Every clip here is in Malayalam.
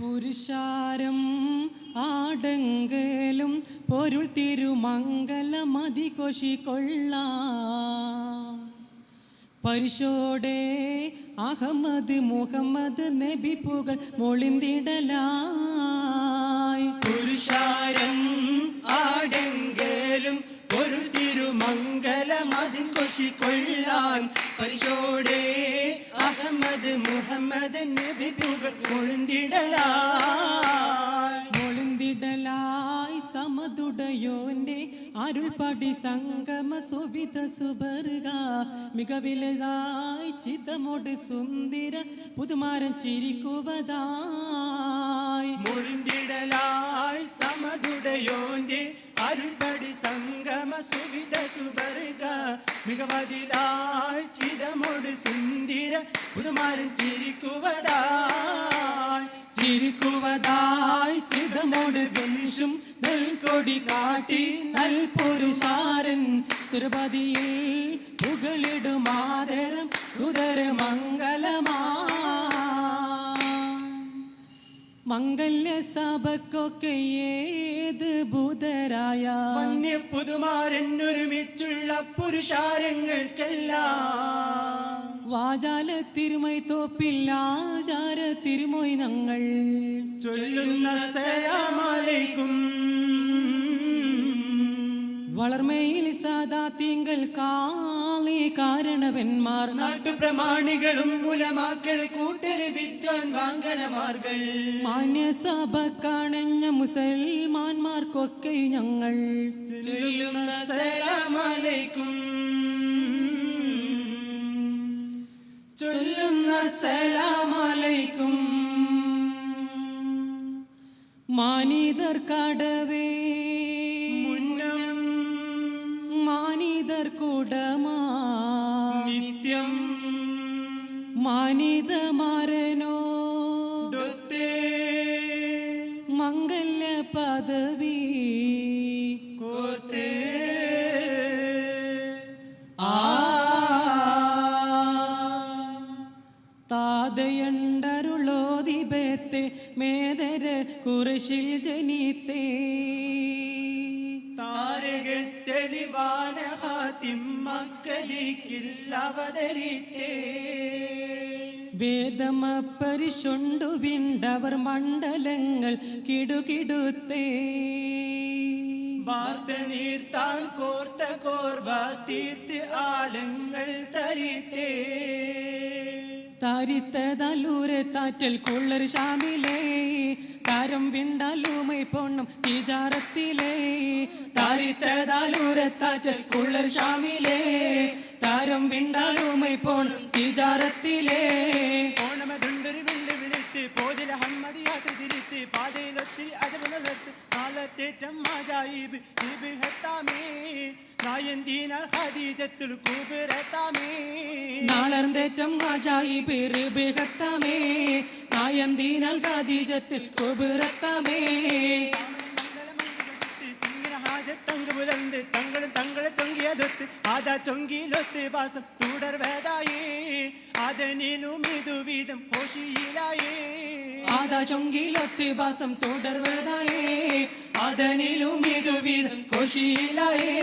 പുരുഷാരം ആടെങ്കലും പൊരുൾ തിരുമംഗലമതി കൊശിക്കൊള്ള പരിശോടെ അഹമ്മദ് മുഹമ്മദ് നബി പുകൾ മൊളിന്തിടലായി. പുരുഷാരം ആടെങ്കലും പൊരുൾ തിരുമംഗലമതി കൊശിക്കൊള്ളാൻ പരിശോടെ അഹമ്മദ് മുഹമ്മദ് നബി പുകൾ മൊളിന്തിടലായി സമതുടയോന്റെ അരുൾപടി സംഗമ സുവിധ സുബർഗ മികവിലതായി ചിതമോട് സുന്ദര പുതുമാരൻ ചിരിക്കുവതായി. മൊളിന്തിടലായി സമതുടയോന്റെ അരുൾപടി സംഗമ സുവിധ സുബർഗ മികവതിലായി ചിതമോട് സുന്ദര പുതുമാരൻ ചിരിക്കുവതായി ചിതമോട് ജൻഷും നെൽക്കൊടി കാട്ടി നൽപുരുഷാരൻ സുരപതിയിൽ പുകളിടുമാതരം ഉദര മംഗലമാ. മംഗല്യ സഭക്കൊക്കെ ഏത് ബുധരായ വന്യ പുതുമാരൻ ഒരുമിച്ചുള്ള പുരുഷാരങ്ങൾക്കെല്ലാം വാചാല തിരുമൈ തോപ്പില്ലാചാര തിരുമൊയ്നങ്ങൾ ചൊല്ലുന്ന സലാമലൈക്കും. വളർമയിൽ സാദാ തിങ്കൾ കാളി കാരണവന്മാർ നാട്ടുപ്രമാണികളും ഉലമാക്കൾ കൂട്ടര് വിദ്വാൻ വാങ്കണമാർകൾ മാന്യസഭ കാണഞ്ഞ മുസൽമാന്മാർക്കൊക്കെ ഞങ്ങൾ ചൊല്ലുന്ന സലാമലൈക്കും. ചൊല്ലുന്ന സലാമലൈക്കും. മാനിതർ കടവേ മുന്നം മാനിതർ കുടമാ നിത്യം മാനിതമാരനോ ഡൊത്തേ മംഗല്യ പദവി കോർത്തേ താതയണ്ടരുളോദിബത്തെ മേദര കുറശിൽ ജനിത്തേ താരകത്തെളിവാന ഹാത്തിം മക്കലിക്കില്ലവതരിത്തേ വേദമപ്പരിശുണ്ടു വിണ്ടവർ മണ്ഡലങ്ങൾ കിടുകിടുത്തേ വാർത്ത നീർത്താൻ കോർത്ത കോർവ തീർത്ത് ആലങ്ങൾ തരിത്തേ താരിത്തതല്ലൂരെ താറ്റൽ കുള്ളർ ഷാമിലേ താരം വിണ്ടാലൂമൈ പൊണ്ണും തീജാറത്തിലേ താരിത്തതാലൂരെ താറ്റൽ കുള്ളർ ഷാമിലേ താരം വിണ്ടാലൂമൈ പൊണ്ണും തീജാറത്തിലേ ഓണമതുണ്ടൊരു വിള്ളി വിളിത്ത് പോതില ഹമ്മദിയാത്ത് തിരിത്ത് പാതയിലൊത്തിരി അജബുലത്ത് നാളത്തേറ്റം മാജായിബ് ഇബ് ഹത്താമേ നായന്തീനാൽ ഖദീജത്തുൽ കുബ്രത്താമേ നാളർന്തേറ്റം മാജായിബ് ഇബ് ഹത്താമേ നായന്തീനാൽ ഖദീജത്തുൽ കുബ്രത്താമേ ുലന്ത് തങ്ങളും തങ്ങളെ ചൊങ്കിയതൊത്ത് ആദാ ചൊങ്കിയിലൊത്ത് വാസം തുടർ വേദായേ അതനിലും ഇതുവിധം കോശിയിലായേ ആദാ ചൊങ്കിയിലൊത്ത് വാസം തുടർ വേദായേ അതനിലും ഇതുവിധം കോശിയിലായേ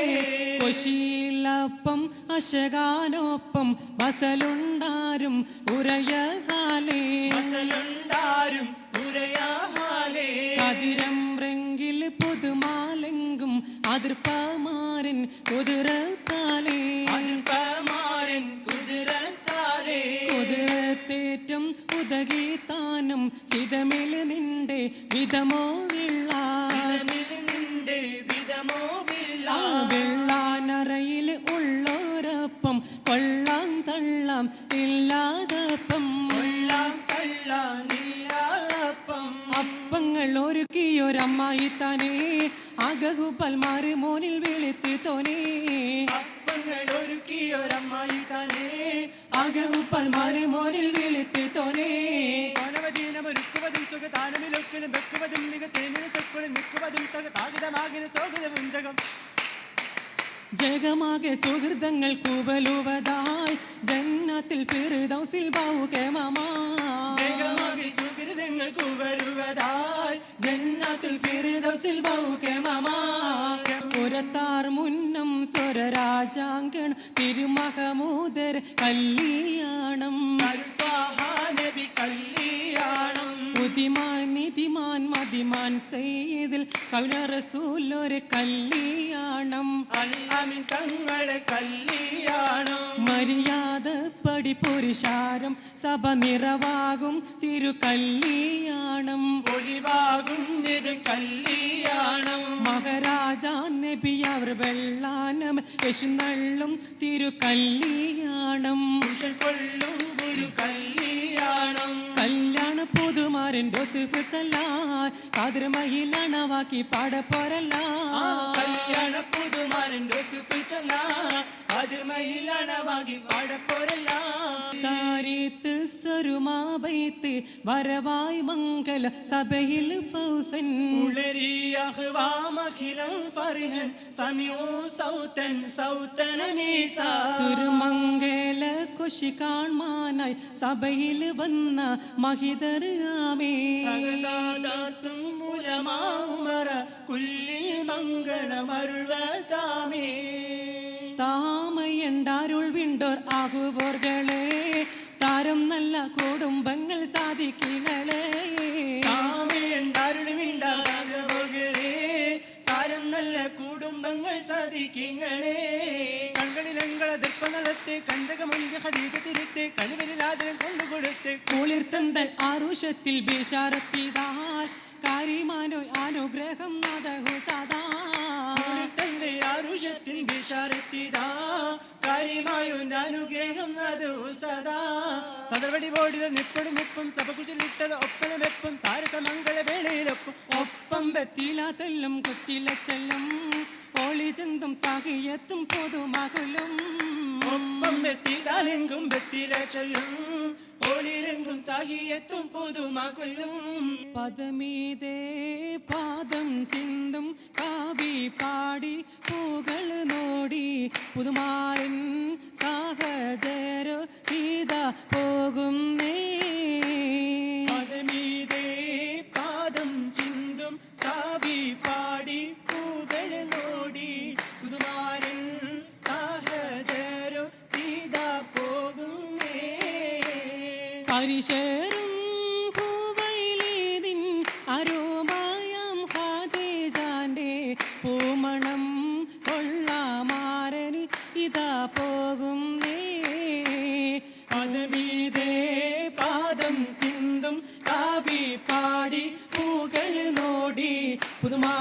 കൊശിയിലപ്പം അശകാനൊപ്പം വസലുണ്ടാരും ഉരയാലേ വസലുണ്ടാരും ഉരയാലേ കതിരം റെങ്കിൽ പുതുമാലെങ്കും അതിർപ്പമാരൻ കുതിരത്താലേ അതിർപ്പമാരൻ കുതിരത്താലേ കുതിരത്തേറ്റം ഉദകീതാനം ചിതമിൽ നിന്റെ വിധമോ നിന്റെ വിധമോ വെള്ളാനറയിൽ ഉള്ളോരപ്പം കൊള്ളാം തള്ളാം ഇല്ലാതപ്പം കൊള്ളാം തള്ളാനില്ലാതപ്പം അപ്പങ്ങൾ ഒരുക്കിയൊരമ്മായി താനേ അകഹു പൽമാറ് മോനിൽ വിളിത്ത് തോനേ അപ്പങ്ങൾ ഒരുക്കിയൊരമ്മായി താനേ അകഹു പൽമാറ് മോനിൽ വിളിത്ത് തോനേ ഒരുക്കുവതും സുഖതാനമിലൊക്കലും വെക്കുവതും മികത്തേനിന് ചെക്കുളും മിക്കുവതും താകിതമാകിന് സോഗത പുഞ്ചകം ജഗമാകെ സുഹൃതങ്ങൾ കൂവലുവതായി ജന്നത്തിൽ ഫിർദൗസിൽ ജഗമാകെ സുഹൃതങ്ങൾക്ക് വരുവതായി ജന്നത്തിൽ ഫിർദൗസിൽ പുരത്താർ മുന്നം സ്വരരാജാങ്കൺ തിരുമഹമൂദർ കല്യാണം നബി കല്യാണം ഉദിമാൻ നിധിമാൻ മതിമാൻ സെയ്തിൽ കൗല റസൂലൊരു കല്യാണം അൽഅമീൻ തങ്ങളെ കല്യാണം മര്യാദ പടി പുരുഷാരം സഭ നിറവാകും തിരു കല്യാണം ഒളിവാകും കല്യാണം മഹാരാജാ നബി അവർ വെള്ളാനം യശുനള്ളും തിരു കല്യാണം കൊള്ളും ഒരു കല്യാണം കല്യാണ പുതുമാരൻ ജോസഫ് ചൊല്ലാൻ കാതിർ മഹിളണവാക്കി പാടപ്പോരല്ല കല്യാണ പുതുമാരൻ ജോസഫ് ചൊല്ലാൻ കാതിർ മഹിളണവാക്കി പാടപ്പോരല്ല താരീത്ത് സ്വരുമാബൈത്ത് വരവായി മംഗല സഭയിൽ ഫൗസൻ ഉളരിയഹ്വാമഖിലം ഫർഹൻ സമിഉ സൗതൻ സൗതന നീസാ സുരുമംഗല കുശി കാണാനായി സഭയിൽ വന്ന മഹിതർ ആമേ സഹസാദാത്തും ഉലമാ ഉമറ കുല്ലിൽ മംഗളമരുൾവതാമേ താമയണ്ടാരുൾ വിണ്ടോർ ആകുവോർകളെ താരം നല്ല കുടുംബങ്ങൾ സാധിക്കങ്ങളെ താമയണ്ടാരുൾ വിണ്ടാകുവോർകളെ താരം നല്ല കുടുംബങ്ങൾ സാധിക്കങ്ങളെ കൺകളിലങ്ങളെ ദർപ്പനലത്തെ കണ്ടകമുഞ്ച ഖദീജ തിരുത്തെ കണിവരിൽ ആദരം കൊണ്ടുകൊടുത്ത് കുളിർത്തന്തൻ ആരുഷത്തിൽ ബിഷാരത്തിതാൽ കാരിമാനോ അനുഗ്രഹം നദഹു സദാ തന്റെ ആരുഷത്തിൽ ബിഷാരത്തിതാ കാര്യമായൊരു അനുഗ്രഹം അത് സദാ സദർവടി ബോടിത നിപ്പടും ഉപ്പും സഭകുചലിട്ടത് ഒപ്പനമെപ്പം സാരസമംഗള വേളയിലൊപ്പം ഒപ്പം ബത്തിലാതെല്ലാം കൊച്ചിലച്ചെല്ലും ഒളിചന്തും തകിയത്തും പൊതുമകളും ഒപ്പം ബത്തിതാലെങ്കും ബത്തില ചൊല്ലും ഒളിരെങ്കും തകിയത്തും പൊതുമകൊല്ലും പദമീതേ പാദം ചിന്തും കാവി പാടി പൂകൾ നോടി പുതുമാരൻ സാഹചര്യ ഗീത പോകുന്നേ പദമീതേ പാദം ചിന്തും കാവി പാടി പൂകൾ നോടി പുതുമാരൻ സാഹചര്യ ഗീത പോകുന്നേ പരിശേറും പൂവൈലേതിൻ അരോമായം ഖദീജാന്റെ പൂമണം കൊള്ളാമാരന് ഇതാ പോകുന്നേ പദമീതേ പാദം ചിന്തും കാവി പാടി പൂകൾ നോടി പുതുമാ